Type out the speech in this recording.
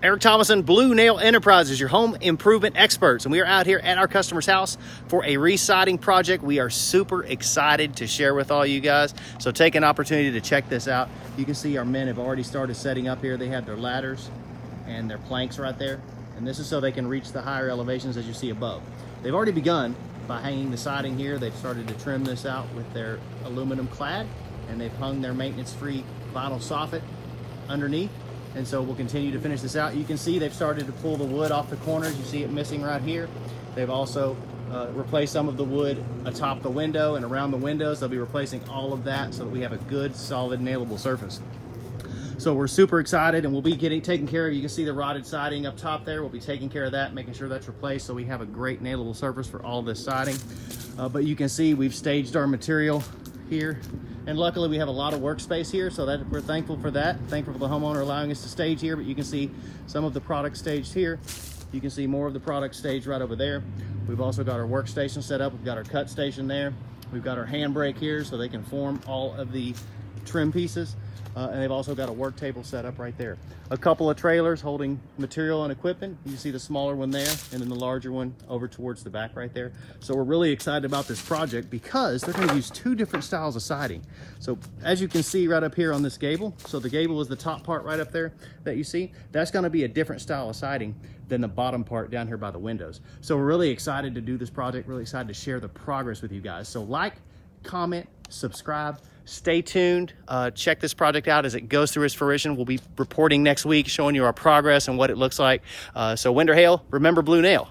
Eric Thomason, Blue Nail Enterprises, your home improvement experts. And we are out here at our customer's house for a re-siding project. We are super excited to share with all you guys. So take an opportunity to check this out. You can see our men have already started setting up here. They have their ladders and their planks right there. And this is so they can reach the higher elevations as you see above. They've already begun by hanging the siding here. They've started to trim this out with their aluminum clad, and they've hung their maintenance-free vinyl soffit underneath. And so we'll continue to finish this out. You can see they've started to pull the wood off the corners. You see it missing right here. They've also replaced some of the wood atop the window and around the windows. They'll be replacing all of that so that we have a good, solid, nailable surface. So we're super excited, and we'll be taking care of, you can see the rotted siding up top there. We'll be taking care of that, making sure that's replaced so we have a great nailable surface for all this siding. But you can see we've staged our material here. And luckily we have a lot of workspace here, so that we're thankful for that. Thankful for the homeowner allowing us to stage here, but you can see some of the product staged here. You can see more of the product staged right over there. We've also got our workstation set up. We've got our cut station there. We've got our handbrake here so they can form all of the trim pieces. And they've also got a work table set up right there. A couple of trailers holding material and equipment. You see the smaller one there, and then the larger one over towards the back right there. So we're really excited about this project because they're going to use two different styles of siding. So as you can see right up here on this gable, so the gable is the top part right up there that you see. That's going to be a different style of siding than the bottom part down here by the windows. So we're really excited to do this project, really excited to share the progress with you guys. So like, comment, subscribe, stay tuned. Check this project out as it goes through its fruition. We'll be reporting next week, showing you our progress and what it looks like. So wind or hail, remember Blue Nail.